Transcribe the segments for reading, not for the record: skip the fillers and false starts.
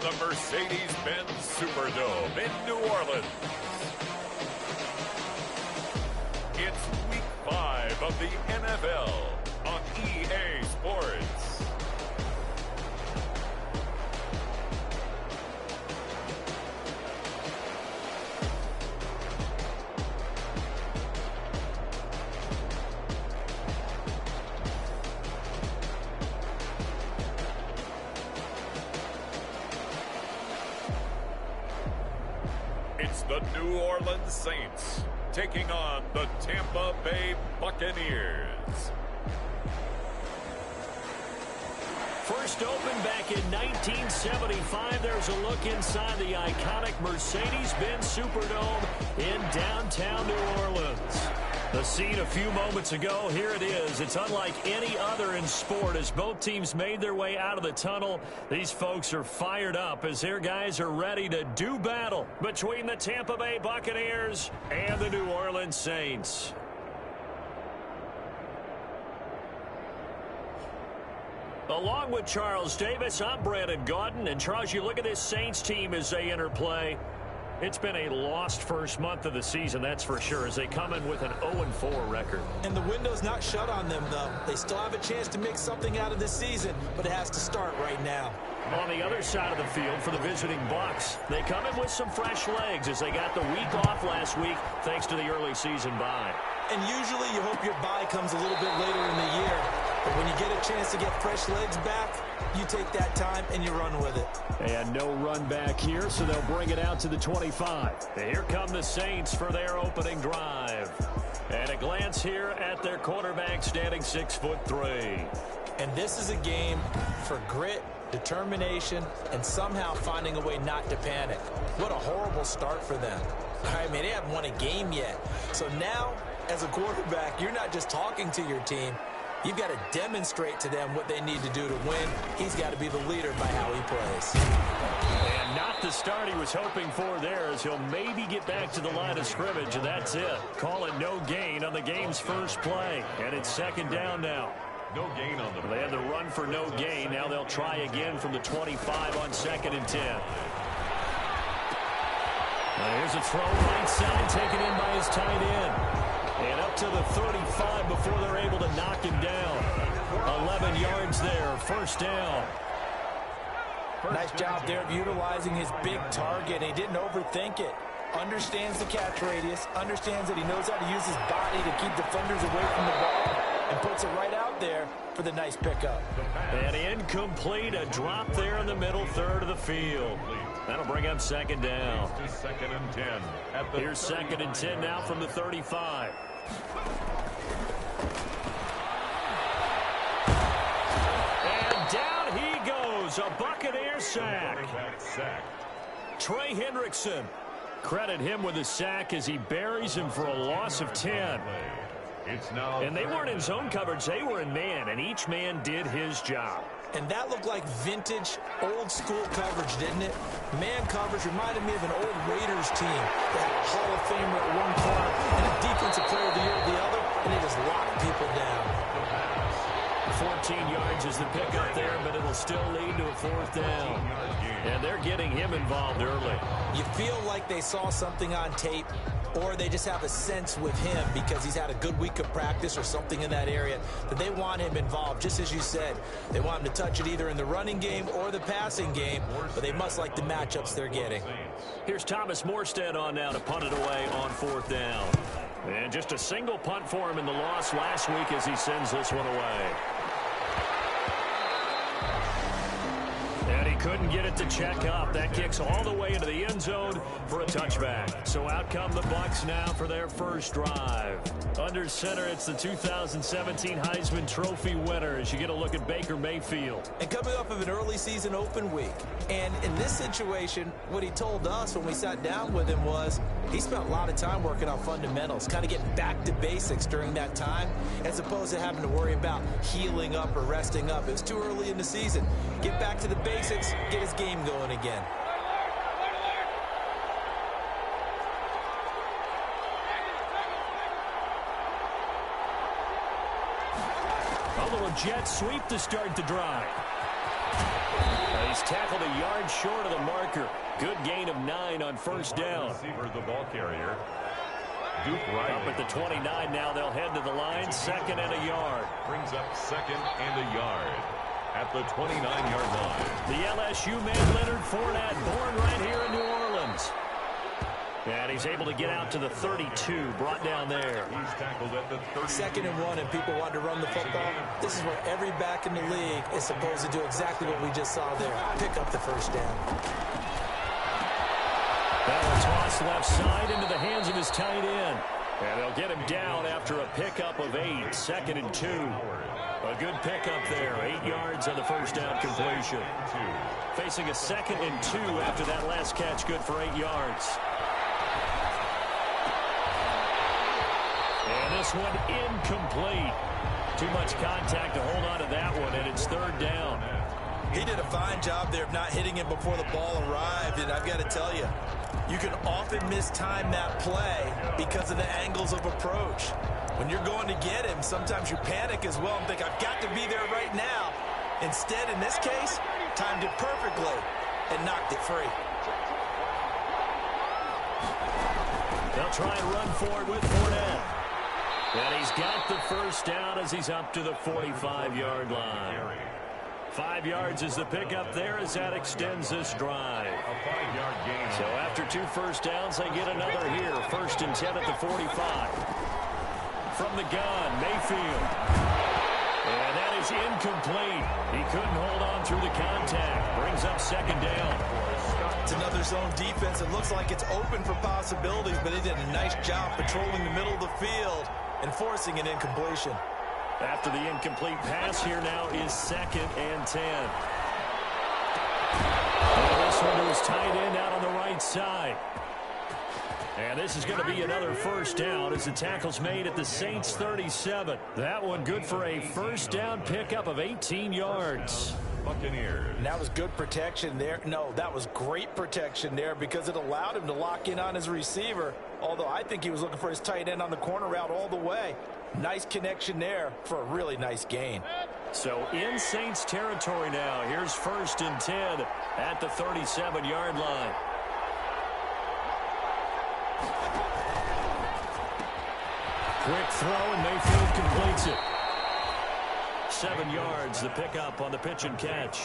from the Mercedes-Benz Superdome in New Orleans. It's Week 5 of the NFL on EA Sports. It's the New Orleans Saints taking on the Tampa Bay Buccaneers. First opened back in 1975. There's a look inside the iconic Mercedes-Benz Superdome in downtown New Orleans. The scene a few moments ago, here it is. It's unlike any other in sport as both teams made their way out of the tunnel. These folks are fired up as their guys are ready to do battle between the Tampa Bay Buccaneers and the New Orleans Saints. Along with Charles Davis, I'm Brandon Gaudin. And Charles, you look at this Saints team as they enter play. It's been a lost first month of the season, that's for sure, as they come in with an 0-4 record. And the window's not shut on them, though. They still have a chance to make something out of this season, but it has to start right now. On the other side of the field for the visiting Bucks, they come in with some fresh legs as they got the week off last week thanks to the early season bye. And usually you hope your bye comes a little bit later in the year. But when you get a chance to get fresh legs back, you take that time and you run with it. And no run back here, so they'll bring it out to the 25. Here come the Saints for their opening drive. And a glance here at their quarterback standing 6'3". And this is a game for grit, determination, and somehow finding a way not to panic. What a horrible start for them. I mean, they haven't won a game yet. So now, as a quarterback, you're not just talking to your team. You've got to demonstrate to them what they need to do to win. He's got to be the leader by how he plays. And not the start he was hoping for there, as he'll maybe get back to the line of scrimmage, and that's it. Call it no gain on the game's first play. And it's second down now. No gain on the play. They had the run for no gain. Now they'll try again from the 25 on 2nd and 10. Now here's a throw right side, taken in by his tight end. And up to the 35 before they're able to knock him down. 11 yards there, first down. Nice job there of utilizing his big target. He didn't overthink it. Understands the catch radius, understands that he knows how to use his body to keep defenders away from the ball, and puts it right out there for the nice pickup. And incomplete, a drop there in the middle third of the field. That'll bring up second down. Second and 10. Here's 2nd and 10 now from the 35. And down he goes, a Buccaneer sack. Trey Hendrickson. Credit him with a sack as he buries him for a loss of 10. And they weren't in zone coverage, they were in man, and each man did his job. And that looked like vintage, old-school coverage, didn't it? Man coverage reminded me of an old Raiders team. They had a Hall of Famer at one corner and a Defensive Player of the Year at the other, and they just locked people down. 14 yards is the pickup there, but it'll still lead to a fourth down. And they're getting him involved early. You feel like they saw something on tape, or they just have a sense with him because he's had a good week of practice or something in that area that they want him involved. Just as you said, they want him to touch it either in the running game or the passing game, but they must like the matchups they're getting. Here's Thomas Morstead on now to punt it away on fourth down. And just a single punt for him in the loss last week as he sends this one away. And he couldn't get it to check up. That kicks all the way into the end zone for a touchback. So out come the Bucks now for their first drive. Under center, it's the 2017 Heisman Trophy winner as you get a look at Baker Mayfield. And coming off of an early season open week. And in this situation, what he told us when we sat down with him was he spent a lot of time working on fundamentals, kind of getting back to basics during that time, as opposed to having to worry about healing up or resting up. It was too early in the season. Get back to the basics, get his game going again. A little jet sweep to start the drive. He he's tackled a yard short of the marker. Good gain of 9 on first down. Receiver, the ball carrier. Duke Riley. Up at the 29 now. They'll head to the line. 2nd and a yard. Brings up 2nd and a yard at the 29-yard line. The LSU man, Leonard Fournette, born right here in New Orleans. And he's able to get out to the 32, brought down there. He's tackled at the 30. 2nd and 1, and people want to run the football. This is where every back in the league is supposed to do exactly what we just saw there. Pick up the first down. That will toss left side into the hands of his tight end. And they'll get him down after a pickup of 8. 2nd and 2. A good pickup there. 8 yards on the first down completion. Facing a 2nd and 2 after that last catch. Good for 8 yards. And this one incomplete. Too much contact to hold on to that one, and it's 3rd down. He did a fine job there of not hitting him before the ball arrived, and I've got to tell you, you can often mistime that play because of the angles of approach. When you're going to get him, sometimes you panic as well and think, I've got to be there right now. Instead, in this case, timed it perfectly and knocked it free. They'll try and run forward with Fournette. And he's got the first down as he's up to the 45-yard line. 5 yards is the pickup there as that extends this drive. A 5-yard gain. So after 2 first downs, they get another here. 1st and 10 at the 45. From the gun, Mayfield. And that is incomplete. He couldn't hold on through the contact. Brings up 2nd down. It's another zone defense. It looks like it's open for possibilities, but he did a nice job patrolling the middle of the field and forcing an incompletion. After the incomplete pass, here now is 2nd and 10. And this one to his tight end out on the right side. And this is going to be another first down as the tackle's made at the Saints 37. That one good for a first down pickup of 18 yards. Buccaneers. And that was good protection there. No, that was great protection there because it allowed him to lock in on his receiver, although I think he was looking for his tight end on the corner route all the way. Nice connection there for a really nice gain. So in Saints territory now. Here's 1st and 10 at the 37-yard line. Quick throw, and Mayfield completes it. 7 yards, the pickup on the pitch and catch.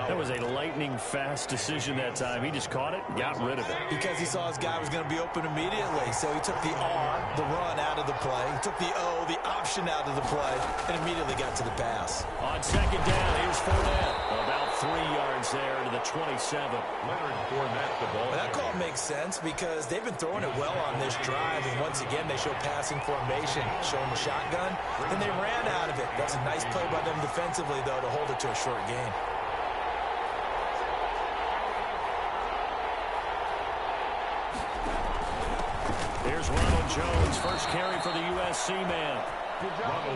That was a lightning-fast decision that time. He just caught it and got rid of it. Because he saw his guy was going to be open immediately. So he took the R, the run, out of the play. He took the O, the option, out of the play, and immediately got to the pass. On 2nd down, here's Fournette. About 3 yards there to the 27. Leonard Fournette, the ball. Well, that call makes sense because they've been throwing it well on this drive. And once again, they show passing formation, showing the shotgun. Then they ran out of it. That's a nice play by them defensively, though, to hold it to a short gain. Here's Ronald Jones, first carry for the USC man.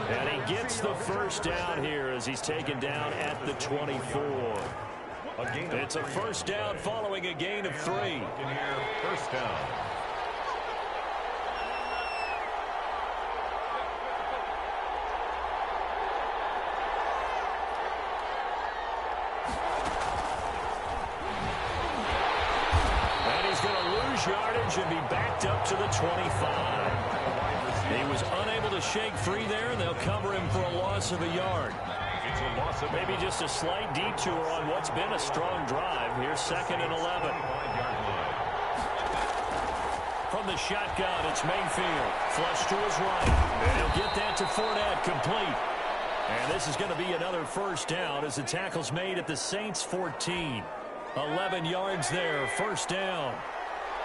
And he gets the first down here as he's taken down at the 24. It's a first down following a gain of 3. First down. Yardage and be backed up to the 25. He was unable to shake free there, and they'll cover him for a loss of a yard. Maybe just a slight detour on what's been a strong drive. Here's 2nd and 11. From the shotgun, it's Mayfield. Flush to his right. And he'll get that to Fournette, complete. And this is going to be another first down as the tackle's made at the Saints 14. 11 yards there, first down.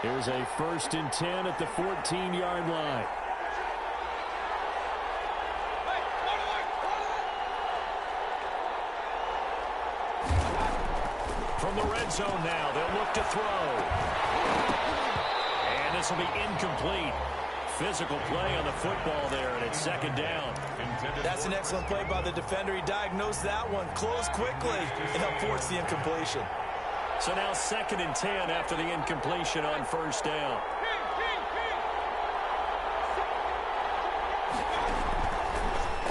Here's a 1st and 10 at the 14-yard line. From the red zone now, they'll look to throw. And this will be incomplete. Physical play on the football there, and it's 2nd down. That's an excellent play by the defender. He diagnosed that one, closed quickly, and helped force the incompletion. So now 2nd and 10 after the incompletion on first down.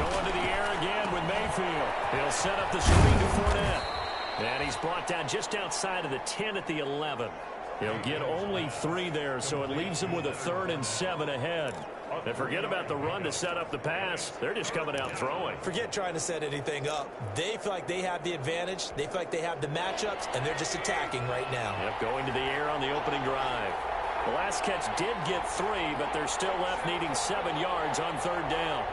Going to the air again with Mayfield. He'll set up the screen to Fournette. And he's brought down just outside of the 10 at the 11. He'll get only 3 there, so it leaves him with a 3rd and 7 ahead. And forget about the run to set up the pass. They're just coming out throwing. Forget trying to set anything up. They feel like they have the advantage. They feel like they have the matchups, and they're just attacking right now. Yep, going to the air on the opening drive. The last catch did get 3, but they're still left needing 7 yards on 3rd down.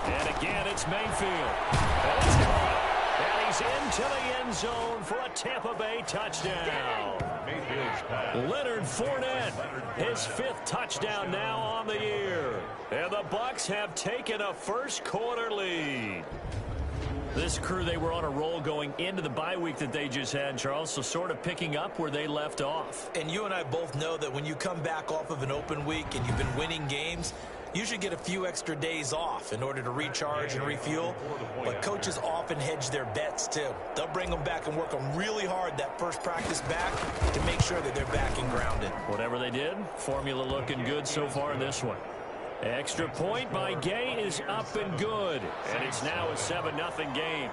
And again, it's Mayfield. And it's caught. And he's into the end zone for a Tampa Bay touchdown. Leonard Fournette, his 5th touchdown now on the year. And the Bucks have taken a first-quarter lead. This crew, they were on a roll going into the bye week that they just had, Charles, so sort of picking up where they left off. And you and I both know that when you come back off of an open week and you've been winning games, you should get a few extra days off in order to recharge and refuel. But coaches often hedge their bets, too. They'll bring them back and work them really hard that first practice back to make sure that they're back and grounded. Whatever they did, formula looking good so far in this one. Extra point by Gay is up and good. And it's now a 7-0 game.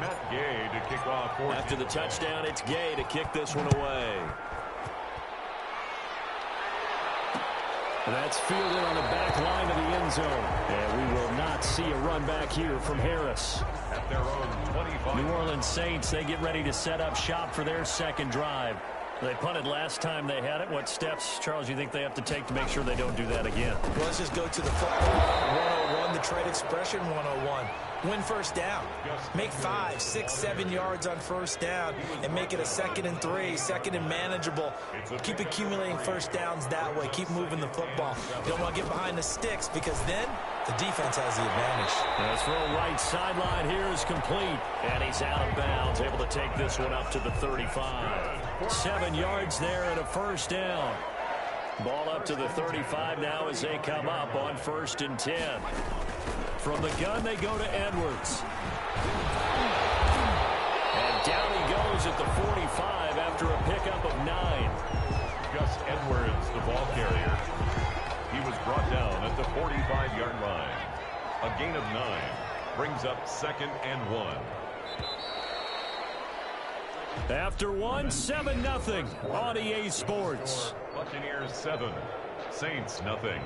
Matt Gay to kick off. After the touchdown, it's Gay to kick this one away. That's fielded on the back line of the end zone. And we will not see a run back here from Harris. At their own 25. New Orleans Saints, they get ready to set up shop for their second drive. They punted last time they had it. What steps, Charles, you think they have to take to make sure they don't do that again? Well, let's just go to the football 101, the trade expression 101. Win first down. Make 5, 6, 7 yards on first down and make it a 2nd and 3, 2nd and manageable. Keep accumulating first downs that way. Keep moving the football. You don't want to get behind the sticks because then the defense has the advantage. His throw right sideline here is complete. And he's out of bounds, able to take this one up to the 35. 7 yards there and a first down. Ball up to the 35 now as they come up on 1st and 10. From the gun, they go to Edwards. And down he goes at the 45 after a pickup of 9. Gus Edwards, the ball carrier. He was brought down at the 45-yard line. A gain of 9 brings up 2nd and 1. After 7-0 on EA Sports. Buccaneers 7, Saints nothing.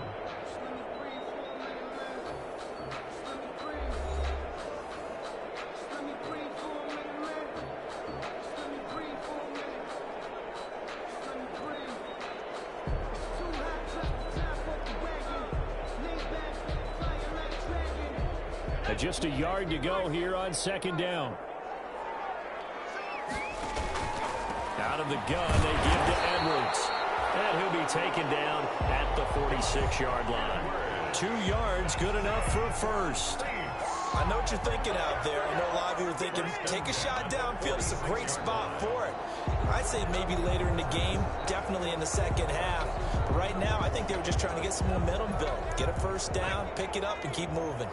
Just a yard to go here on 2nd down. Out of the gun, they give to Edwards. And he'll be taken down at the 46-yard line. 2 yards, good enough for a first. I know what you're thinking out there. I know a lot of you are thinking, take a shot downfield. It's a great spot for it. I'd say maybe later in the game, definitely in the second half. But right now, I think they were just trying to get some momentum built. Get a first down, pick it up, and keep moving.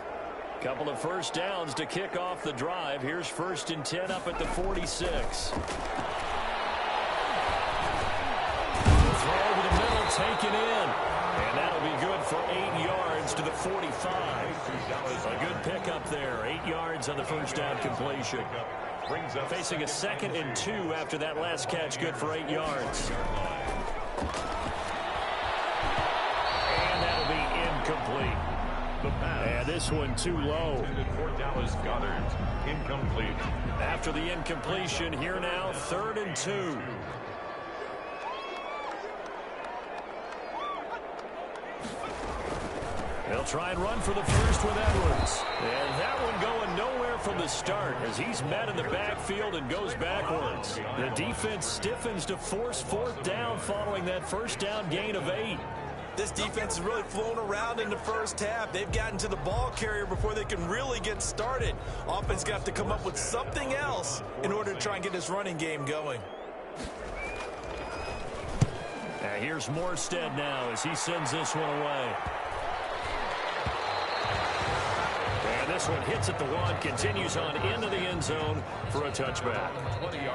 Couple of first downs to kick off the drive. Here's 1st and 10 up at the 46. Throw over the middle, taken in. And that'll be good for 8 yards to the 45. A good pickup there. 8 yards on the first down completion. Facing a 2nd and 2 after that last catch, good for 8 yards. And that'll be incomplete. And this one too low. For Dallas Goedert, incomplete. After the incompletion, here now, 3rd and 2. They'll try and run for the first with Edwards. And that one going nowhere from the start as he's met in the backfield and goes backwards. The defense stiffens to force 4th down following that first down gain of 8. This defense has really flown around in the first half. They've gotten to the ball carrier before they can really get started. Offense got to come up with something else in order to try and get this running game going. And here's Morstead now as he sends this one away. And this one hits at the one, continues on into the end zone for a touchback.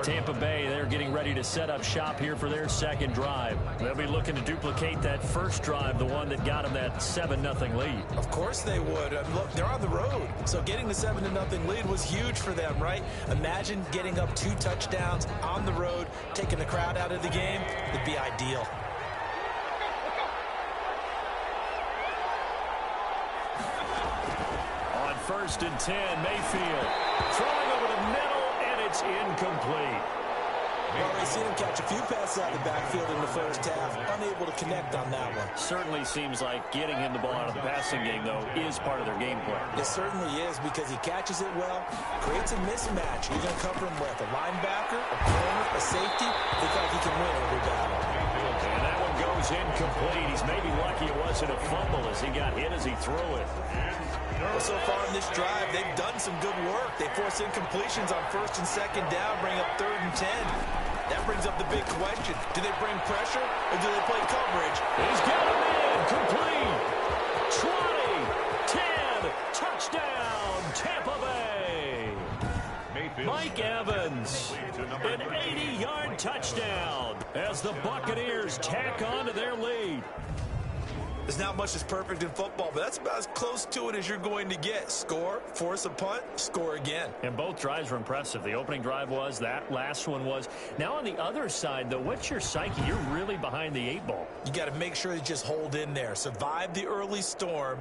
Tampa Bay, they're getting ready to set up shop here for their second drive. They'll be looking to duplicate that first drive, the one that got them that 7-0 lead. Of course they would. Look, they're on the road, so getting the 7-0 lead was huge for them, right? Imagine getting up 2 touchdowns on the road, taking the crowd out of the game. Would be ideal. First and 10, Mayfield throwing over the middle, and it's incomplete. Well, they seen him catch a few passes out of the backfield in the first half, unable to connect on that one. Certainly seems like getting him the ball out of the passing game, though, is part of their game plan. It certainly is, because he catches it well, creates a mismatch. You're going to cover him with a linebacker, a corner, a safety. They feel like he can win every battle. And that one goes incomplete. He's maybe lucky it wasn't a fumble as he got hit as he threw it. Well, so far in this drive, they've done some good work. They force incompletions on first and second down, bring up 3rd and 10. That brings up the big question. Do they bring pressure or do they play coverage? He's got him in. Complete. 20, 10, touchdown, Tampa Bay. Mike Evans, an 80-yard touchdown as the Buccaneers tack on to their lead. There's not much that's perfect in football, but that's about as close to it as you're going to get. Score, force a punt, score again. And both drives were impressive. The opening drive was, that last one was. Now on the other side, though, what's your psyche? You're really behind the 8 ball. You got to make sure you just hold in there. Survive the early storm,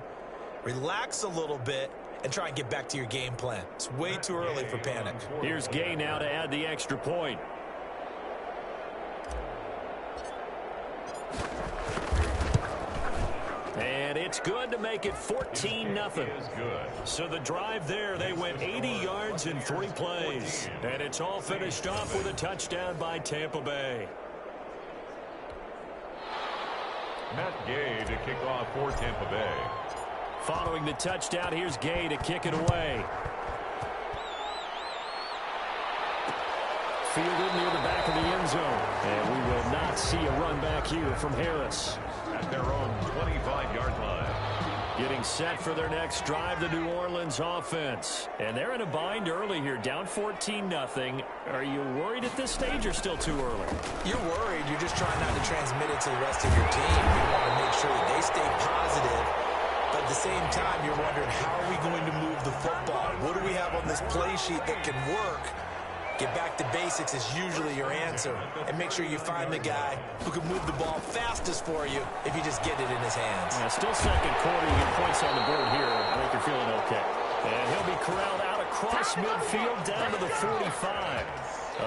relax a little bit, and try and get back to your game plan. It's way too early for panic. Here's Gay now to add the extra point. And it's good to make it 14-0. So the drive there, they went 80 yards in 3 plays. And it's all finished off with a touchdown by Tampa Bay. Matt Gay to kick off for Tampa Bay. Following the touchdown, here's Gay to kick it away. Fielded near the back of the end zone. And we will not see a run back here from Harris. At their own 25-yard line. Getting set for their next drive, the New Orleans offense. And they're in a bind early here, down 14-0. Are you worried at this stage or still too early? You're worried. You're just trying not to transmit it to the rest of your team. You want to make sure that they stay positive. But at the same time, you're wondering, how are we going to move the football? What do we have on this play sheet that can work? Get back to basics is usually your answer. And make sure you find the guy who can move the ball fastest for you if you just get it in his hands. Yeah, still second quarter. You get points on the board here. I think you're feeling okay. And he'll be corraled out across midfield down to the 45.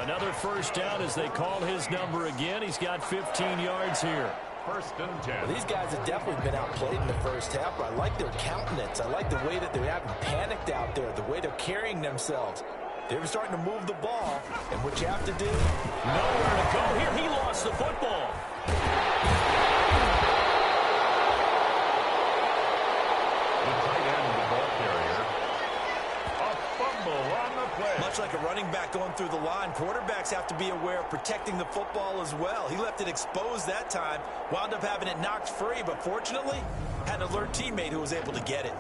Another first down as they call his number again. He's got 15 yards here. First and 10. Well, these guys have definitely been outplayed in the first half, but I like their countenance. I like the way that they haven't panicked out there, the way they're carrying themselves. They're starting to move the ball, and what you have to do... Nowhere to go here. He lost the football. The tight end of the ball carrier. A fumble on the play. Much like a running back going through the line, quarterbacks have to be aware of protecting the football as well. He left it exposed that time, wound up having it knocked free, but fortunately, had an alert teammate who was able to get it.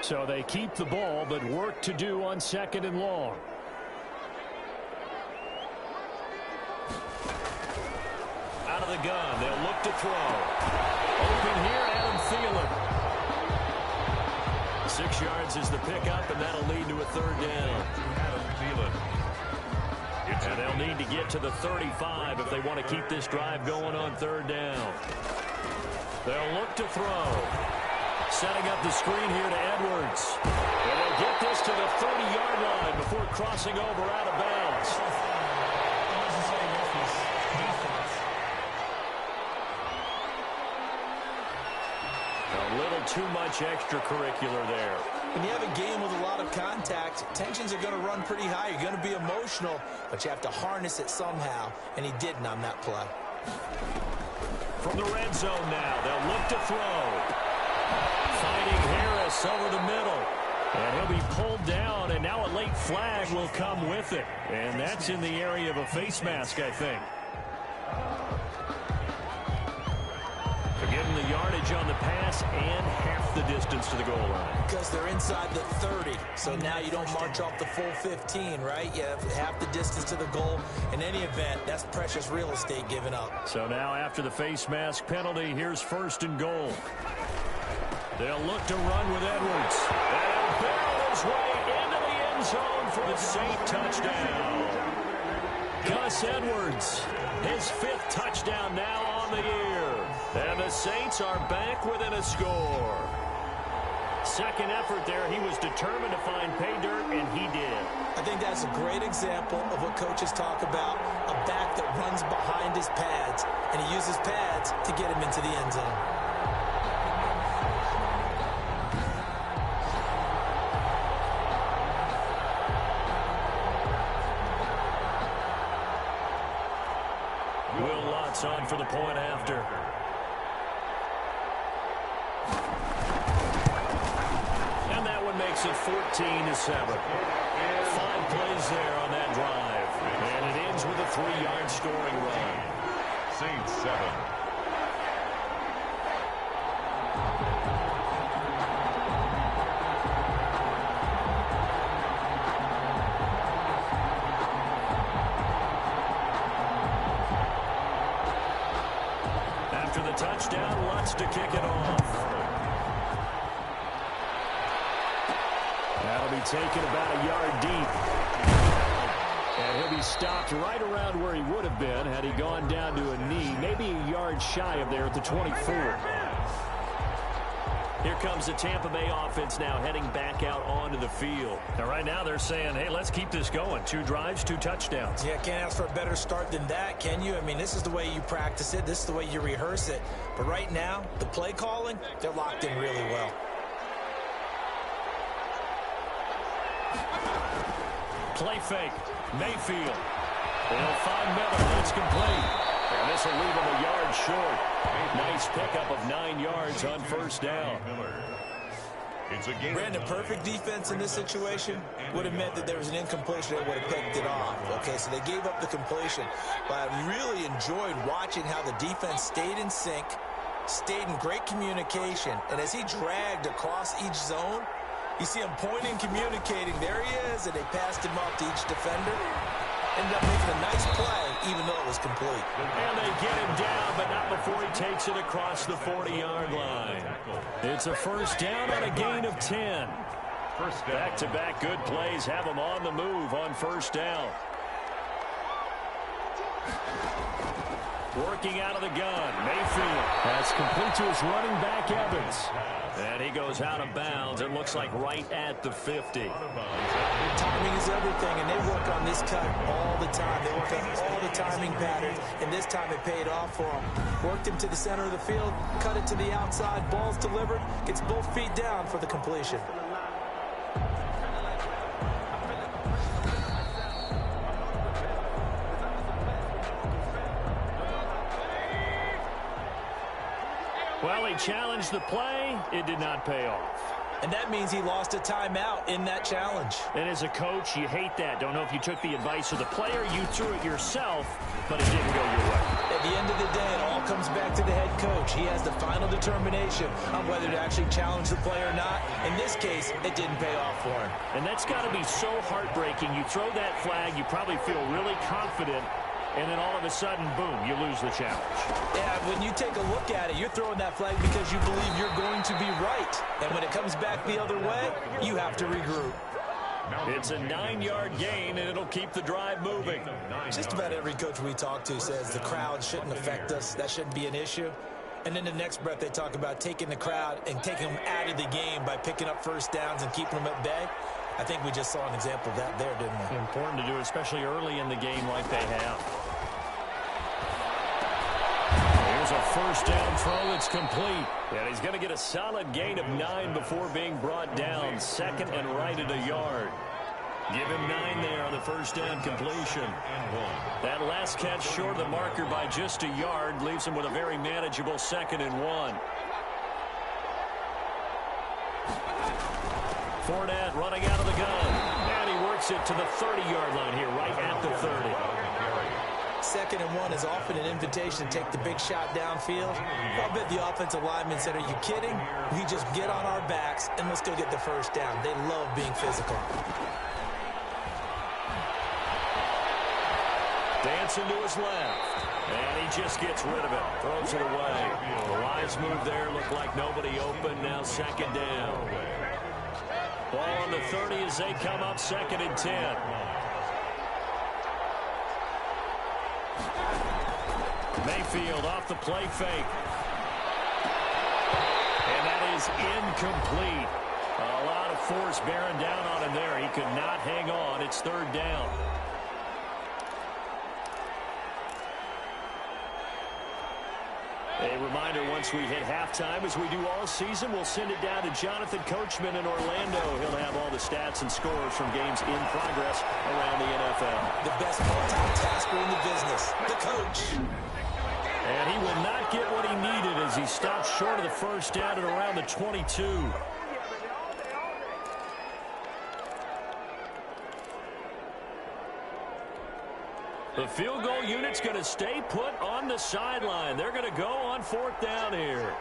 So they keep the ball, but work to do on 2nd and long. Out of the gun, they'll look to throw. Open here, Adam Thielen. 6 yards is the pickup, and that'll lead to a 3rd down. Adam Thielen. And they'll need to get to the 35 if they want to keep this drive going on 3rd down. They'll look to throw. Setting up the screen here to Edwards. And they'll get this to the 30-yard line before crossing over out of bounds. A little too much extracurricular there. When you have a game with a lot of contact, tensions are going to run pretty high. You're going to be emotional, but you have to harness it somehow, and he didn't on that play. From the red zone now, they'll look to throw. Finding Harris over the middle. And he'll be pulled down, and now a late flag will come with it. And that's in the area of a face mask, I think. Give them the yardage on the pass and half the distance to the goal line. Because they're inside the 30, so now you don't march off the full 15, right? You have half the distance to the goal. In any event, that's precious real estate given up. So now after the face mask penalty, here's 1st and goal. They'll look to run with Edwards. And he'll barrel his way into the end zone for a Saint touchdown. Gus Edwards, his 5th touchdown now on the year. And the Saints are back within a score. Second effort there, he was determined to find pay dirt, and he did. I think that's a great example of what coaches talk about, a back that runs behind his pads, and he uses pads to get him into the end zone. Will Lutz on for the point after. And that one makes it 14-7. 5 plays there on that drive. And it ends with a 3-yard scoring run. Saints 7. After the touchdown, Lutz to kick it off. That'll be taken about a yard deep. And he'll be stopped right around where he would have been had he gone down to a knee, maybe a yard shy of there at the 24. Here comes the Tampa Bay offense now heading back out onto the field. Now, right now they're saying, hey, let's keep this going. 2 drives, 2 touchdowns. Yeah, can't ask for a better start than that, can you? I mean, this is the way you practice it. This is the way you rehearse it. But right now, the play calling, they're locked in really well. Play fake. Mayfield. They'll find Miller. That's complete. And this will leave him a yard short. Nice pickup of 9 yards on 1st down. Brandon, perfect defense in this situation would have meant that there was an incompletion. They would have picked it off. Okay, so they gave up the completion. But I really enjoyed watching how the defense stayed in sync, stayed in great communication. And as he dragged across each zone, you see him pointing, communicating. There he is, and they passed him off to each defender. Ended up making a nice play, even though it was complete. And they get him down, but not before he takes it across the 40-yard line. It's a 1st down on a gain of 10. Back-to-back good plays have him on the move on 1st down. Working out of the gun, Mayfield. That's complete to his running back, Evans. And he goes out of bounds. It looks like right at the 50. Timing is everything, and they work on this cut all the time. They work on all the timing patterns, and this time it paid off for them. Worked him to the center of the field, cut it to the outside, ball's delivered, gets both feet down for the completion. Well, he challenged the play. It did not pay off. And that means he lost a timeout in that challenge. And as a coach, you hate that. Don't know if you took the advice of the player, you threw it yourself, but it didn't go your way. At the end of the day, it all comes back to the head coach. He has the final determination on whether to actually challenge the play or not. In this case, it didn't pay off for him. And that's got to be so heartbreaking. You throw that flag, you probably feel really confident, and then all of a sudden, boom, you lose the challenge. Yeah, when you take a look at it, you're throwing that flag because you believe you're going to be right. And when it comes back the other way, you have to regroup. It's a 9-yard gain, and it'll keep the drive moving. Just about every coach we talk to says the crowd shouldn't affect us. That shouldn't be an issue. And then the next breath, they talk about taking the crowd and taking them out of the game by picking up 1st downs and keeping them at bay. I think we just saw an example of that there, didn't we? Important to do, especially early in the game like they have. Here's a 1st down throw that's complete. And he's going to get a solid gain of 9 before being brought down. 2nd and right at a yard. Give him 9 there on the 1st down completion. That last catch short of the marker by just a yard leaves him with a very manageable 2nd and 1. Fournette running out of the gun. And he works it to the 30-yard line here, right at the 30. 2nd and 1 is often an invitation to take the big shot downfield. I'll bet the offensive lineman said, are you kidding? We just get on our backs and let's go get the first down. They love being physical. Dancing to his left. And he just gets rid of it. Throws it away. The wise move there. Looked like nobody open. Now 2nd down. Ball on the 30 as they come up 2nd and 10. Mayfield off the play fake. And that is incomplete. A lot of force bearing down on him there. He could not hang on. It's 3rd down. A reminder, once we hit halftime, as we do all season, we'll send it down to Jonathan Coachman in Orlando. He'll have all the stats and scores from games in progress around the NFL. The best multitasker in the business, the coach. And he will not get what he needed as he stops short of the first down at around the 22. The field goal unit's going to stay put on the sideline. They're going to go on 4th down here.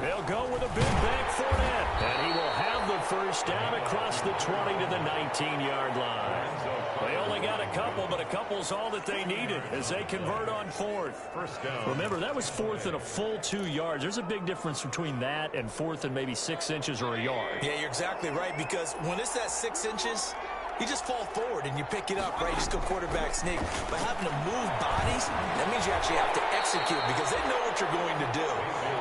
They'll go with a big bank Fournette. And he will have the first down across the 20 to the 19-yard line. They only got a couple, but a couple's all that they needed as they convert on 4th. First down. Remember, that was 4th and a full 2 yards. There's a big difference between that and 4th and maybe 6 inches or a yard. Yeah, you're exactly right, because when it's that 6 inches, you just fall forward and you pick it up, right? You just go quarterback sneak. But having to move bodies, that means you actually have to execute because they know what you're going to do.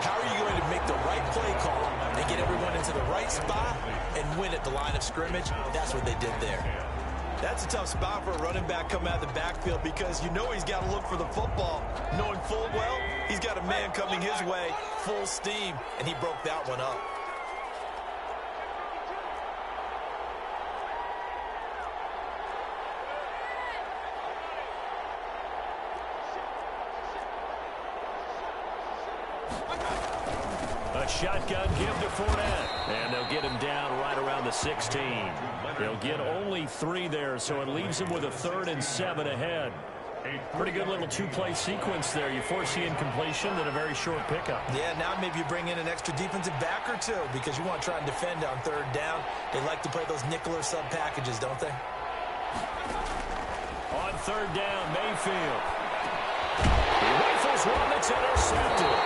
How are you going to make the right play call and get everyone into the right spot and win at the line of scrimmage? That's what they did there. That's a tough spot for a running back coming out of the backfield because you know he's got to look for the football, knowing full well he's got a man coming his way, full steam, and he broke that one up. A shotgun give to Fournette. And they'll get him down right around the 16. They'll get only 3 there, so it leaves him with a 3rd and 7 ahead. Pretty good little 2-play sequence there. You force the incompletion, then a very short pickup. Yeah, now maybe you bring in an extra defensive back or 2 because you want to try and defend on 3rd down. They like to play those nickel or sub packages, don't they? On 3rd down, Mayfield. He rifles one that's intercepted.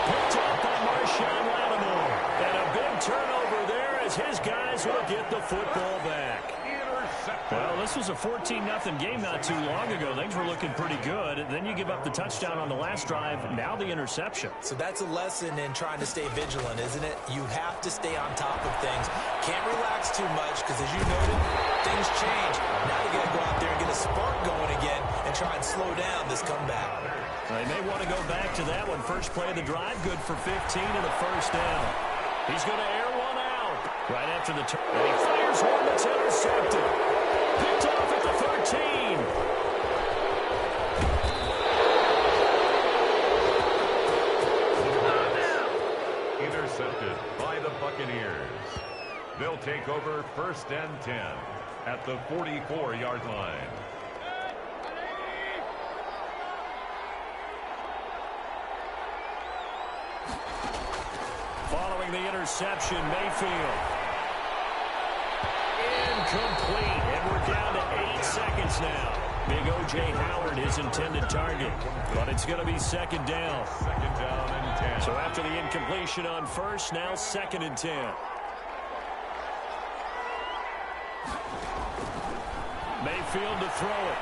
Picked up by Marshawn Lattimore. And a big turnover there as his guys will get the football back. Well, this was a 14-0 game not too long ago. Things were looking pretty good. And then you give up the touchdown on the last drive. Now the interception. So that's a lesson in trying to stay vigilant, isn't it? You have to stay on top of things. Can't relax too much because, as you noted, things change. Now you got to go out there and get a spark going again and try and slow down this comeback. They may want to go back to that one. First play of the drive, good for 15 and a first down. He's going to air one out right after the turn. And he fires one that's intercepted. Picked off at the 13. Intercepted by the Buccaneers. They'll take over 1st and 10 at the 44-yard line. Following the interception, Mayfield. Incomplete. And we're down to 8 seconds now. Big O.J. Howard, his intended target. But it's going to be 2nd down. 2nd down and 10. So after the incompletion on first, now 2nd and 10. Mayfield to throw it.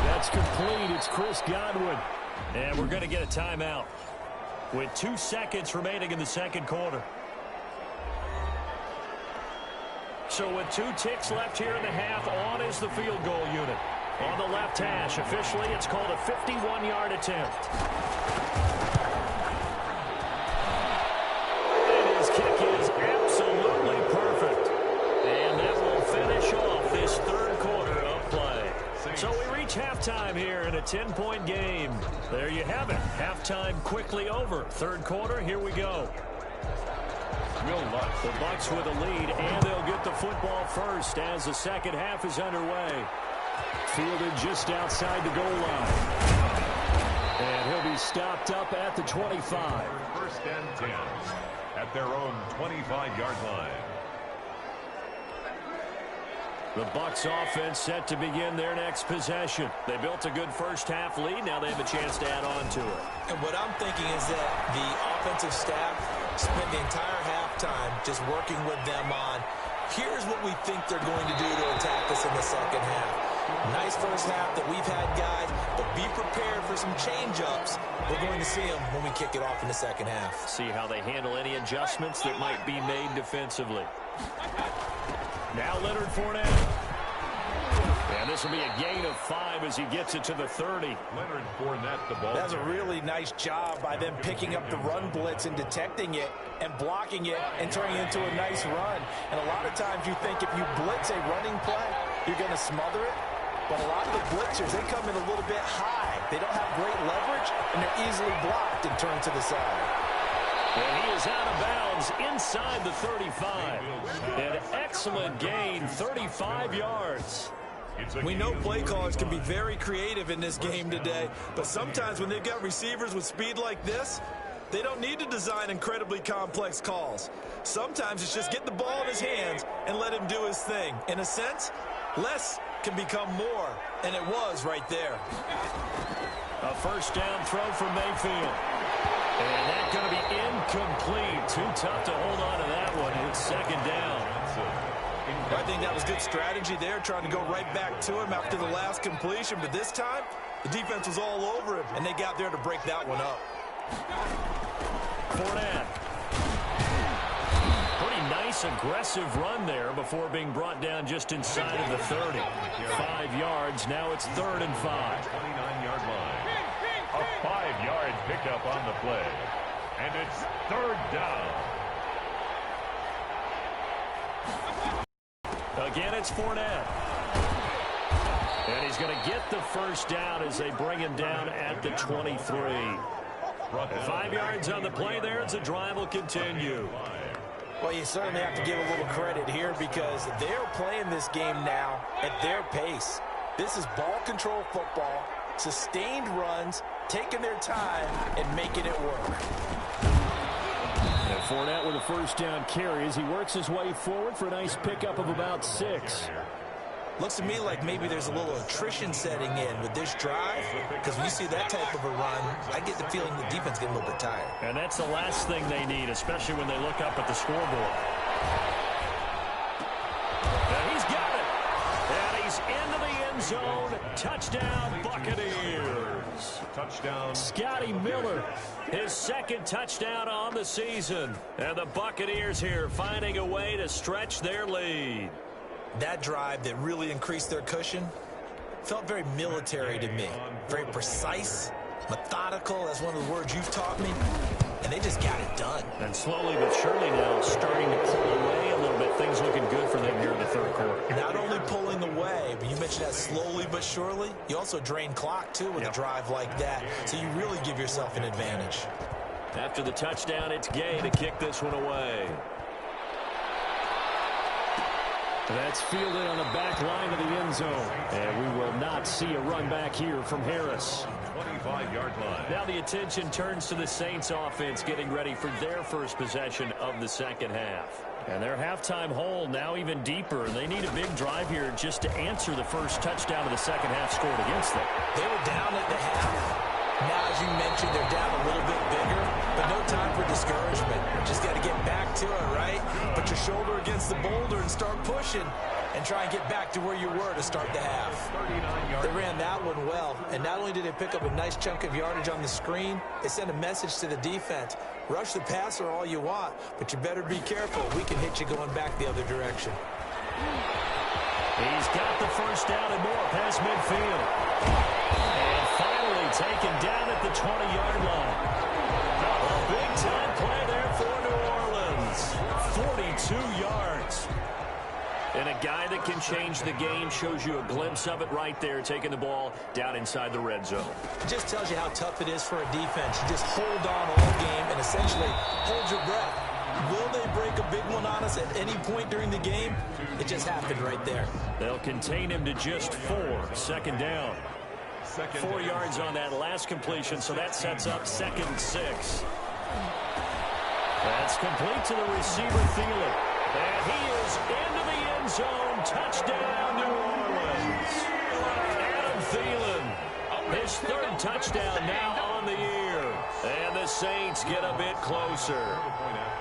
That's complete. It's Chris Godwin. And we're going to get a timeout with 2 seconds remaining in the 2nd quarter. So with 2 ticks left here in the half, on is the field goal unit. On the left hash, officially, it's called a 51-yard attempt. And his kick is absolutely perfect. And that will finish off this 3rd quarter of play. So we reach halftime here in a 10-point game. There you have it. Halftime quickly over. 3rd quarter, here we go. Will Lutz. The Bucks with a lead, and they'll get the football first as the second half is underway. Fielded just outside the goal line. And he'll be stopped up at the 25. First and 10 at their own 25-yard line. The Bucks offense set to begin their next possession. They built a good first half lead. Now they have a chance to add on to it. And what I'm thinking is that the offensive staff spent the entire halftime just working with them on, here's what we think they're going to do to attack us in the second half. Nice first half that we've had, guys, but be prepared for some change-ups. We're going to see them when we kick it off in the second half. See how they handle any adjustments that might be made defensively. Now Leonard Fournette. And this will be a gain of 5 as he gets it to the 30. Leonard Fournette, the ball. That's a really nice job by them picking up the run blitz and detecting it and blocking it and turning it into a nice run. And a lot of times you think if you blitz a running play, you're going to smother it. But a lot of the blitzers, they come in a little bit high. They don't have great leverage, and they're easily blocked and turned to the side. And he is out of bounds inside the 35. An excellent gain, 35 yards. We know play callers can be very creative in this game today, but sometimes when they've got receivers with speed like this, they don't need to design incredibly complex calls. Sometimes it's just get the ball in his hands and let him do his thing. In a sense, less can become more, and it was right there. A first down throw from Mayfield. And that's going to be incomplete. Too tough to hold on to that one. It's second down. I think that was good strategy there, trying to go right back to him after the last completion. But this time, the defense was all over him, and they got there to break that one up. Fournette. Pretty nice, aggressive run there before being brought down just inside of the 30. 5 yards. Now it's 3rd and 5. 29-yard line. A 5-yard pickup on the play. And it's 3rd down. Again, it's Fournette. And he's going to get the first down as they bring him down at the 23. 5 yards on the play there as the drive will continue. Well, you certainly have to give a little credit here because they're playing this game now at their pace. This is ball control football, sustained runs, taking their time, and making it work. And Fournette with a first down carry as he works his way forward for a nice pickup of about 6. Looks to me like maybe there's a little attrition setting in with this drive, because when you see that type of a run, I get the feeling the defense getting a little bit tired. And that's the last thing they need, especially when they look up at the scoreboard. And he's got it. And he's into the end zone. Touchdown, Buccaneers. Touchdown. Scotty Miller, his second touchdown on the season. And the Buccaneers here finding a way to stretch their lead. That drive that really increased their cushion felt very military to me. Very precise, methodical. That's one of the words you've taught me. And they just got it done. And slowly but surely now starting to pull away a little bit. Things looking good for them here in the third quarter. Not only pulling away, but you mentioned that slowly but surely. You also drain clock, too, with a drive like that. So you really give yourself an advantage. After the touchdown, it's Gay to kick this one away. That's fielded on the back line of the end zone. And we will not see a run back here from Harris. 25-yard line. Now the attention turns to the Saints offense getting ready for their first possession of the second half. And their halftime hole now even deeper. They need a big drive here just to answer the first touchdown of the second half scored against them. They were down at the half. Now, as you mentioned, they're down a little bit bigger, but no time for discouragement. Just got to get back to it, right? Put your shoulder against the boulder and start pushing and try and get back to where you were to start the half. They ran that one well, and not only did they pick up a nice chunk of yardage on the screen, they sent a message to the defense. Rush the passer all you want, but you better be careful. We can hit you going back the other direction. He's got the first down and more past midfield. And finally taken down at the 20-yard line. A big-time play there for New Orleans. 42 yards. And a guy that can change the game shows you a glimpse of it right there, taking the ball down inside the red zone. It just tells you how tough it is for a defense. You just hold on all game and essentially hold your breath. Will they break honest, at any point during the game, it just happened right there. They'll contain him to just 4. Second down. 4 yards on that last completion, so that sets up 2nd and 6. That's complete to the receiver, Thielen. And he is into the end zone. Touchdown, New Orleans. Adam Thielen, his 3rd touchdown now on the year. And the Saints get a bit closer.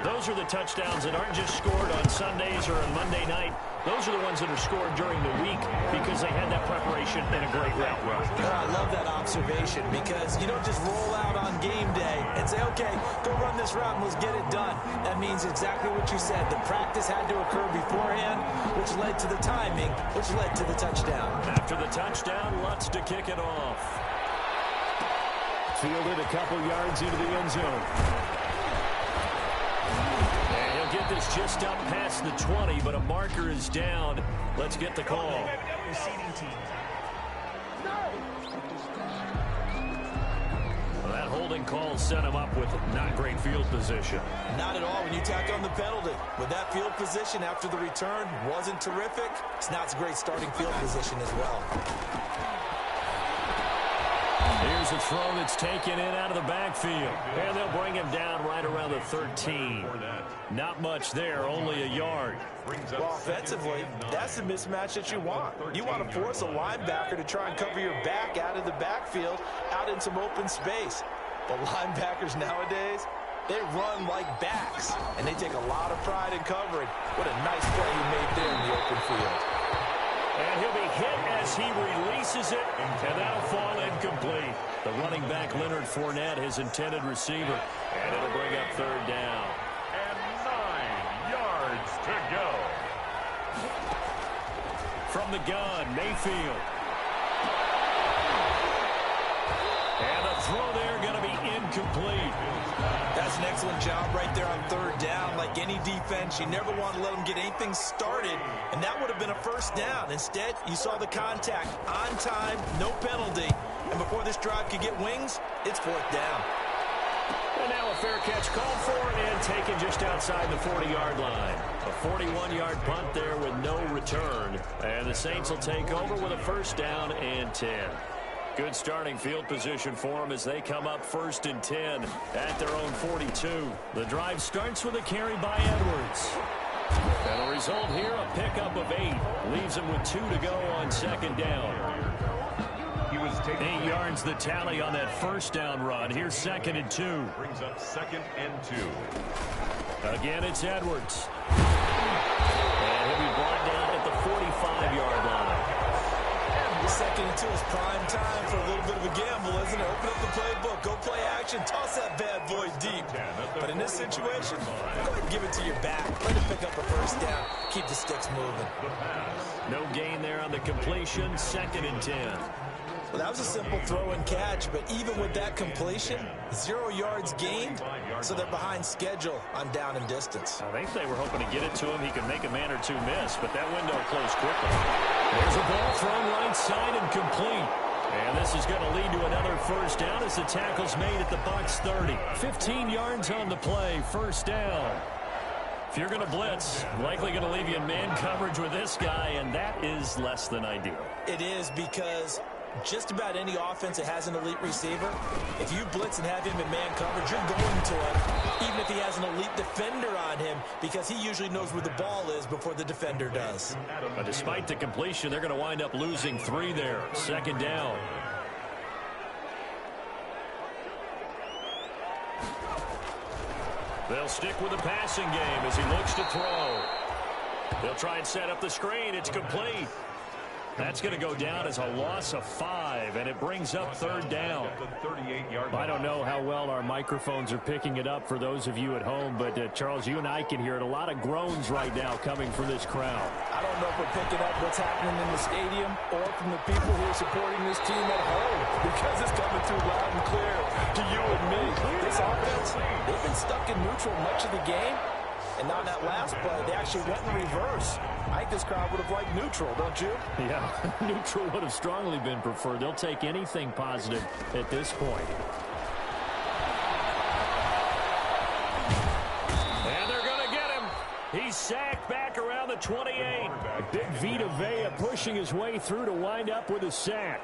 Those are the touchdowns that aren't just scored on Sundays or on Monday night. Those are the ones that are scored during the week because they had that preparation and a great route run. I love that observation because you don't just roll out on game day and say, okay, go run this route and let's get it done. That means exactly what you said. The practice had to occur beforehand, which led to the timing, which led to the touchdown. After the touchdown, Lutz to kick it off. Fielded a couple yards into the end zone. Get this just up past the 20, but a marker is down. Let's get the call. Well, that holding call set him up with not great field position. Not at all when you tack on the penalty. With that field position after the return wasn't terrific. Now it's a great starting field position as well. Here's a throw that's taken in out of the backfield. And they'll bring him down right around the 13. Not much there, only a yard. Well, offensively, that's the mismatch that you want. You want to force a linebacker to try and cover your back out of the backfield, out in some open space. But linebackers nowadays, they run like backs, and they take a lot of pride in covering. What a nice play he made there in the open field. And he'll be hit as he releases it, and that'll fall incomplete. The running back, Leonard Fournette, his intended receiver, and it'll bring up 3rd down. And 9 yards to go. From the gun, Mayfield. And the throw there going to be incomplete. That's an excellent job right there on 3rd down. Like any defense, you never want to let them get anything started, and that would have been a 1st down. Instead, you saw the contact on time, no penalty, and before this drive could get wings, it's 4th down. And now a fair catch called for and taken just outside the 40-yard line. A 41-yard punt there with no return, and the Saints will take over with a 1st down and 10. Good starting field position for them as they come up 1st and 10 at their own 42. The drive starts with a carry by Edwards. And the result here, a pickup of 8. Leaves him with 2 to go on 2nd down. He was taking 8 yards the tally on that 1st down run. Here's 2nd and 2. Brings up 2nd and 2. Again, it's Edwards. And he'll be brought down at the 45-yard line. 2nd and 2 is prime time for a little bit of a gamble, isn't it? Open up the playbook, go play action, toss that bad boy deep. But in this situation, go ahead and give it to your back. Let it pick up a 1st down. Keep the sticks moving. No gain there on the completion. 2nd and 10. Well, that was a simple throw and catch, but even with that completion, 0 yards gained, so they're behind schedule on down and distance. I think they were hoping to get it to him. He could make a man or two miss, but that window closed quickly. There's a ball thrown right side and complete. And this is going to lead to another 1st down as the tackle's made at the Bucks 30. 15 yards on the play, 1st down. If you're going to blitz, likely going to leave you in man coverage with this guy, and that is less than ideal. It is because just about any offense that has an elite receiver, if you blitz and have him in man coverage, you're going to him, even if he has an elite defender on him, because he usually knows where the ball is before the defender does. But despite the completion, they're going to wind up losing 3 there. 2nd down. They'll stick with the passing game as he looks to throw. They'll try and set up the screen. It's complete. That's going to go down as a loss of 5, and it brings up 3rd down. I don't know how well our microphones are picking it up for those of you at home, but Charles, you and I can hear it. A lot of groans right now coming from this crowd. I don't know if we're picking up what's happening in the stadium or from the people who are supporting this team at home, because it's coming through loud and clear to you and me. This offense, they've been stuck in neutral much of the game. And on that last play, they actually went in reverse. I think this crowd would have liked neutral, don't you? Yeah, neutral would have strongly been preferred. They'll take anything positive at this point. And they're going to get him. He's sacked back around the 28. Big Vita Vea pushing his way through to wind up with a sack.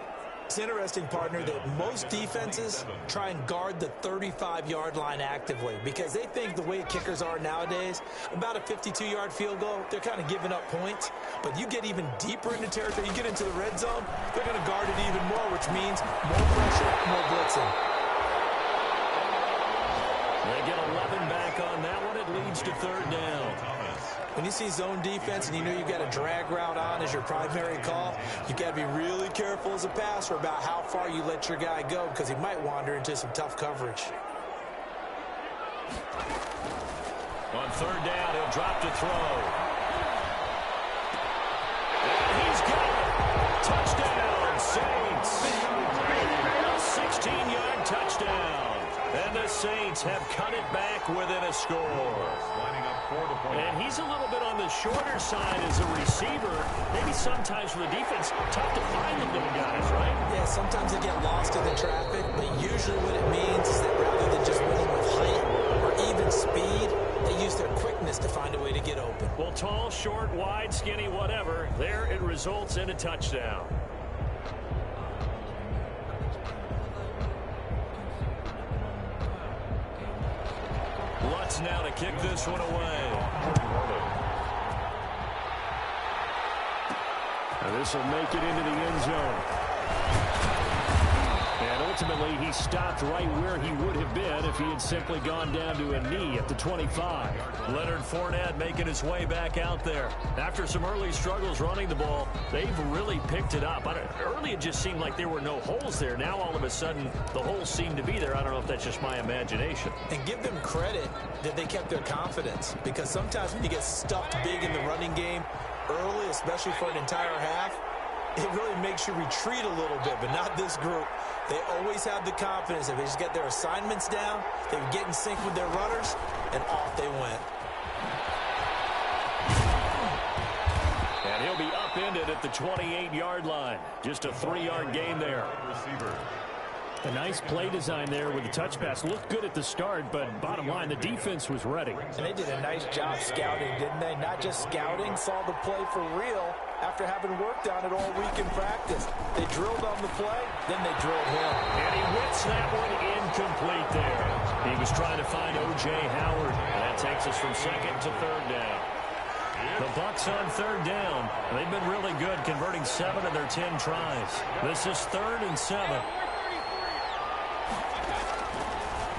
It's interesting, partner, that most defenses try and guard the 35-yard line actively because they think the way kickers are nowadays, about a 52-yard field goal, they're kind of giving up points. But you get even deeper into territory, you get into the red zone, they're going to guard it even more, which means more pressure, more blitzing. They get 11 back on that one. It leads to third down. When you see zone defense and you know you've got a drag route on as your primary call, you've got to be really careful as a passer about how far you let your guy go because he might wander into some tough coverage. On third down, he'll drop to throw. And he's got it. Touchdown, Saints. A 16-yard touchdown. And the Saints have cut it back within a score. And he's a little bit on the shorter side as a receiver. Maybe sometimes for the defense, tough to find the little guys, right? Yeah, sometimes they get lost in the traffic, but usually what it means is that rather than just winning with height or even speed, they use their quickness to find a way to get open. Well, tall, short, wide, skinny, whatever, there it results in a touchdown. Lutz now to kick this one away. And this will make it into the end zone. And ultimately, he stopped right where he would have been if he had simply gone down to a knee at the 25. Leonard Fournette making his way back out there. After some early struggles running the ball, they've really picked it up. Early, it just seemed like there were no holes there. Now, all of a sudden, the holes seem to be there. I don't know if that's just my imagination. And give them credit that they kept their confidence. Because sometimes when you get stuffed big in the running game early, especially for an entire half, it really makes you retreat a little bit, but not this group. They always have the confidence. If they just get their assignments down, they would get in sync with their runners, and off they went. And he'll be upended at the 28-yard line. Just a 3-yard gain there. A nice play design there with the touch pass. Looked good at the start, but bottom line, the defense was ready. And they did a nice job scouting, didn't they? Not just scouting, saw the play for real after having worked on it all week in practice. They drilled on the play, then they drilled him. And he whips that one incomplete there. He was trying to find O.J. Howard. And that takes us from second to third down. The Bucks on third down. They've been really good, converting 7 of their 10 tries. This is 3rd and 7.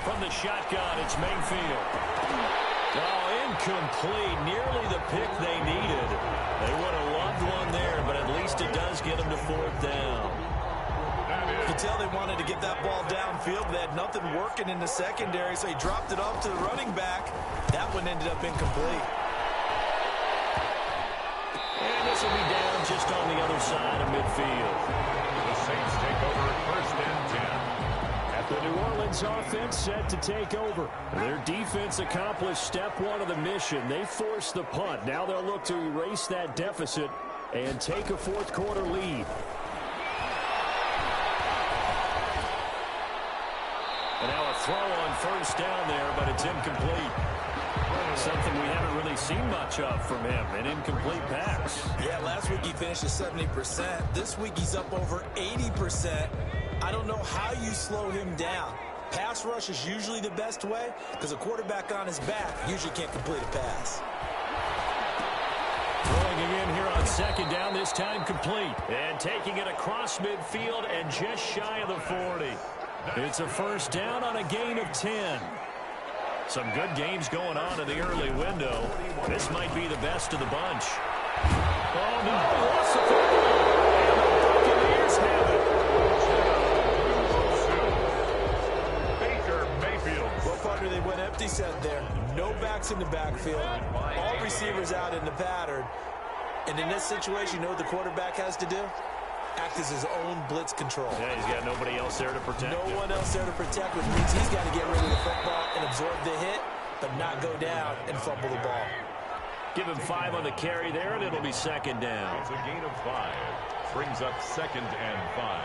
From the shotgun, it's Mayfield. Oh, incomplete. Nearly the pick they needed. They would have loved one there, but at least it does get them to 4th down. You could tell they wanted to get that ball downfield. They had nothing working in the secondary, so he dropped it off to the running back. That one ended up incomplete. And this will be down just on the other side of midfield. The Saints take over 1st and 10. The New Orleans offense set to take over. Their defense accomplished step 1 of the mission. They forced the punt. Now they'll look to erase that deficit and take a 4th quarter lead. And now a throw on 1st down there, but it's incomplete. Something we haven't really seen much of from him, an incomplete pass. Yeah, last week he finished at 70%. This week he's up over 80%. I don't know how you slow him down. Pass rush is usually the best way because a quarterback on his back usually can't complete a pass. Throwing again here on 2nd down, this time complete. And taking it across midfield and just shy of the 40. It's a 1st down on a gain of 10. Some good games going on in the early window. This might be the best of the bunch. Oh, no, he lost the football. And the Buccaneers have it. Well, partner, they went empty set there. No backs in the backfield. All receivers out in the pattern. And in this situation, you know what the quarterback has to do? Act as his own blitz control. Yeah, he's got nobody else there to protect him. No one else there to protect, which means he's got to get rid of the football and absorb the hit, but not go down and fumble the ball. Give him 5 on the carry there, and it'll be 2nd down. It's a gain of 5. Brings up 2nd and 5.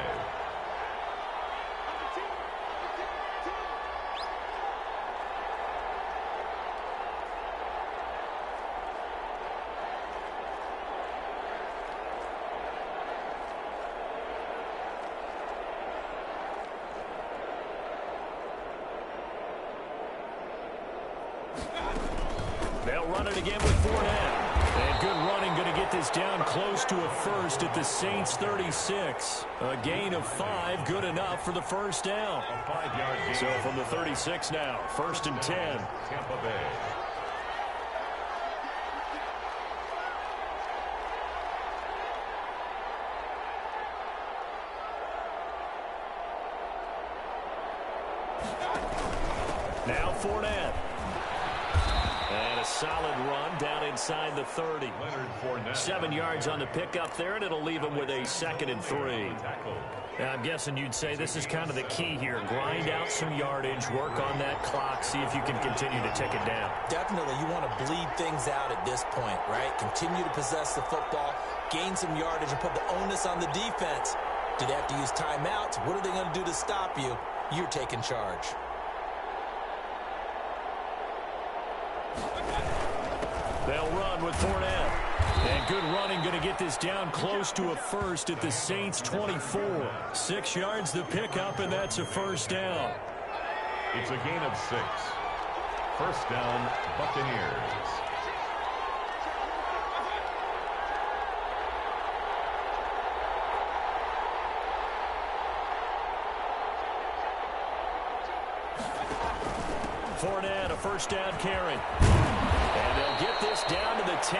They'll run it again with Fournette. And good running, going to get this down close to a first at the Saints 36. A gain of 5, good enough for the first down. A 5-yard gain. So from the 36 now, 1st and 10. Tampa Bay. Now Fournette. And a solid run down inside the 30. Leonard Fournette. 7 yards on the pickup there, and it'll leave him with a 2nd and 3. Now, I'm guessing you'd say this is kind of the key here. Grind out some yardage, work on that clock, see if you can continue to tick it down. Definitely, you want to bleed things out at this point, right? Continue to possess the football, gain some yardage, and put the onus on the defense. Do they have to use timeouts? What are they going to do to stop you? You're taking charge. They'll run with Fournette. And good running, going to get this down close to a first at the Saints 24. 6 yards the pickup, and that's a first down. It's a gain of 6. First down, Buccaneers. Fournette, a first down carry. And they'll get this down to the 10.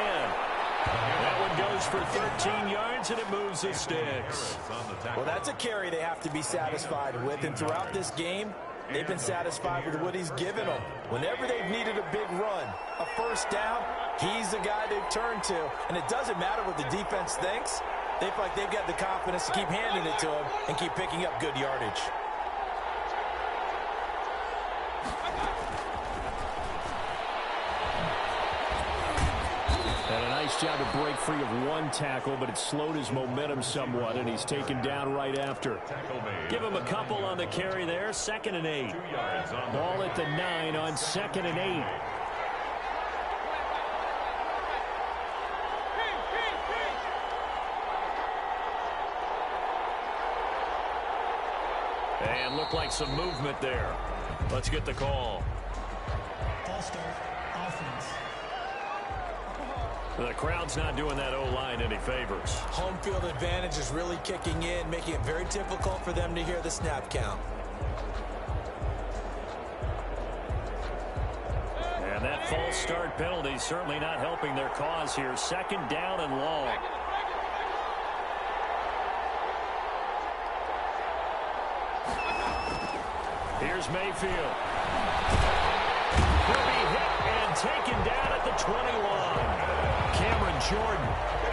That one goes for 13 yards, and it moves the sticks. Well, that's a carry they have to be satisfied with. And throughout this game, they've been satisfied with what he's given them. Whenever they've needed a big run, a first down, he's the guy they've turned to. And it doesn't matter what the defense thinks. They feel like they've got the confidence to keep handing it to him and keep picking up good yardage. And a nice job to break free of one tackle, but it slowed his momentum somewhat, and he's taken down right after. Give him a couple on the carry there, 2nd and 8. Ball at the 9 on 2nd and 8. And looked like some movement there. Let's get the call. False start, offense. The crowd's not doing that O-line any favors. Home field advantage is really kicking in, making it very difficult for them to hear the snap count. And that false start penalty certainly not helping their cause here. 2nd down and long. Here's Mayfield. He'll be hit and taken down at the 21. Cameron Jordan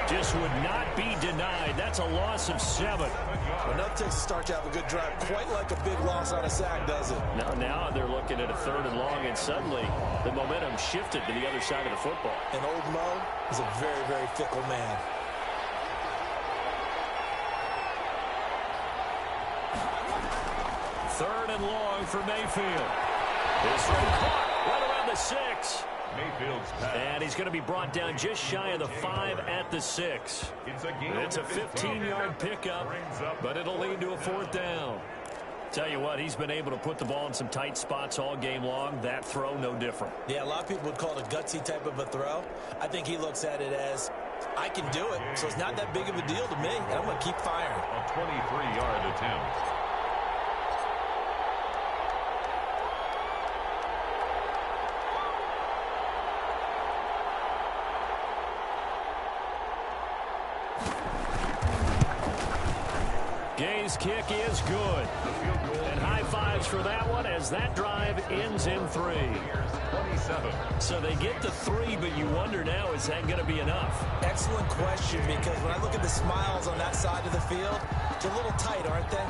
just would not be denied. That's a loss of 7. Well, enough takes to start to have a good drive, quite like a big loss on a sack, does it? Now they're looking at a 3rd and long, and suddenly the momentum shifted to the other side of the football. And old Mo is a very, very fickle man. Third and long for Mayfield. This one caught right around the 6. Mayfield's pass. And he's going to be brought down just shy of the 5 at the 6. It's a 15-yard pickup, but it'll lead to a 4th down. Tell you what, he's been able to put the ball in some tight spots all game long. That throw, no different. Yeah, a lot of people would call it a gutsy type of a throw. I think he looks at it as, I can do it, so it's not that big of a deal to me, and I'm going to keep firing. A 23-yard attempt. Gay's kick is good. And high fives for that one as that drive ends in 3. 27. So they get the 3, but you wonder now, is that going to be enough? Excellent question, because when I look at the smiles on that side of the field, they're a little tight, aren't they?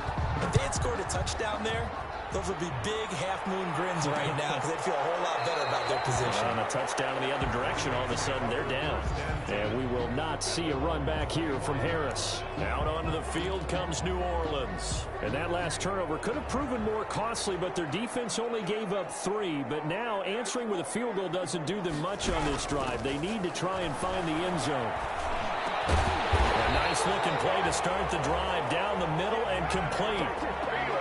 If they had scored a touchdown there, those would be big half-moon grins right now because they'd feel a whole lot better about their position. On a touchdown in the other direction, all of a sudden they're down. And we will not see a run back here from Harris. Out onto the field comes New Orleans. And that last turnover could have proven more costly, but their defense only gave up 3. But now answering with a field goal doesn't do them much on this drive. They need to try and find the end zone. A nice looking play to start the drive down the middle and complete.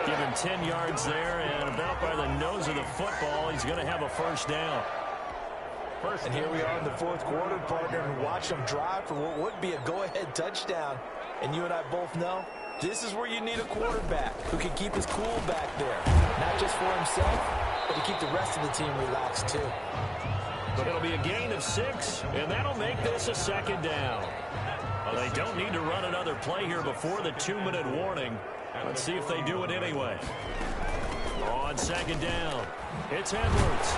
Give him 10 yards there, and about by the nose of the football, he's going to have a first down. And here we are in the fourth quarter, partner, and watch them drive for what would be a go-ahead touchdown. And you and I both know this is where you need a quarterback who can keep his cool back there. Not just for himself, but to keep the rest of the team relaxed too. But it'll be a gain of 6, and that'll make this a second down. Well, they don't need to run another play here before the 2-minute warning. Let's see if they do it anyway. On second down, it's Edwards.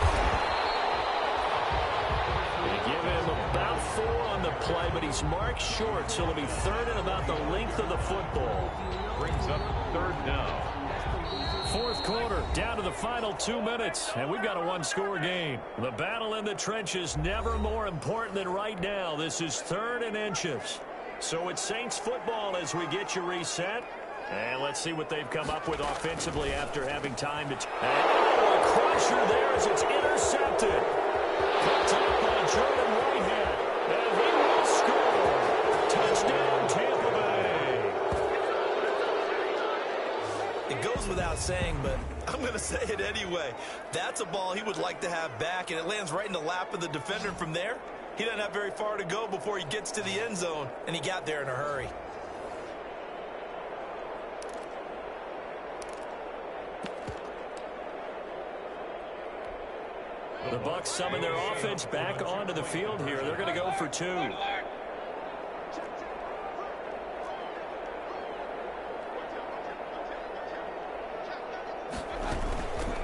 They give him about 4 on the play, but he's marked short, so it'll be third and about the length of the football. Brings up third down. Fourth quarter, down to the final 2 minutes, and we've got a one-score game. The battle in the trenches never more important than right now. This is third and inches. So it's Saints football as we get you reset. And let's see what they've come up with offensively after having time to... a crusher there as it's intercepted. Picked up by Jordan Whitehead. And he will score. Touchdown, Tampa Bay. It goes without saying, but I'm going to say it anyway. That's a ball he would like to have back, and it lands right in the lap of the defender from there. He doesn't have very far to go before he gets to the end zone, and he got there in a hurry. The Bucks summon their offense back onto the field here. They're going to go for 2.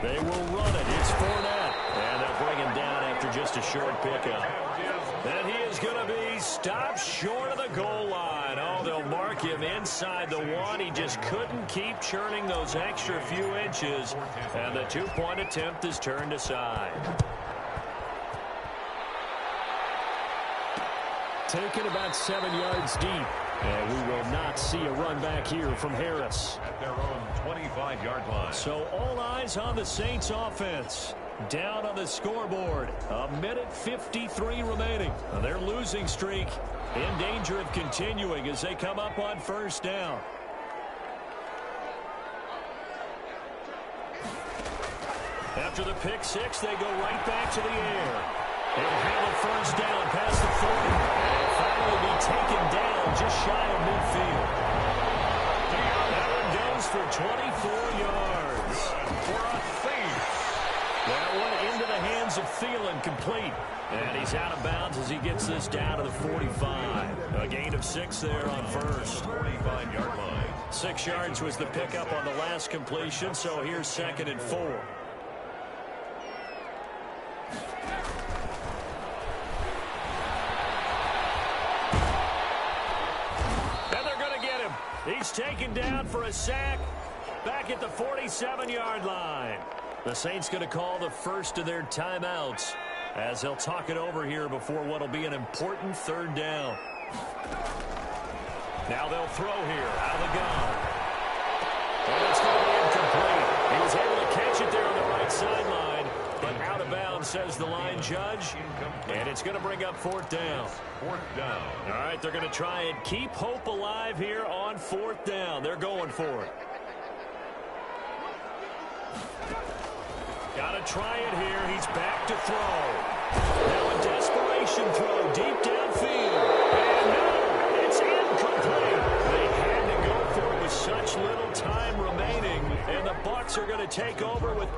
They will run it. It's Fournette. And they'll bring him down after just a short pickup. And he is going to be stopped short of the goal line. Oh, they'll mark him inside the 1. He just couldn't keep churning those extra few inches. And the 2-point attempt is turned aside. Taken about 7 yards deep. And we will not see a run back here from Harris. At their own 25-yard line. So all eyes on the Saints offense. Down on the scoreboard. 1:53 remaining. Their losing streak in danger of continuing as they come up on first down. After the pick 6, they go right back to the air. They'll have a first down past the 40. And finally be taken down just shy of midfield. That one goes for 24 yards. For a thief. That one into the hands of Thielen, complete. And he's out of bounds as he gets this down to the 45. A gain of 6 there on first. 45-yard line. 6 yards was the pickup on the last completion, so here's 2nd and 4. And they're going to get him. He's taken down for a sack back at the 47-yard line. The Saints going to call the first of their timeouts as they'll talk it over here before what will be an important third down. Now they'll throw here out of the gun. And it's going to be incomplete. He was able to catch it there on the right sideline, but out of bounds, says the line judge. And it's going to bring up 4th down. 4th down. All right, they're going to try and keep hope alive here on 4th down. They're going for it. Got to try it here. He's back to throw. Now a desperation throw deep downfield. And no, it's incomplete. They had to go for it with such little time remaining. And the Bucks are going to take over with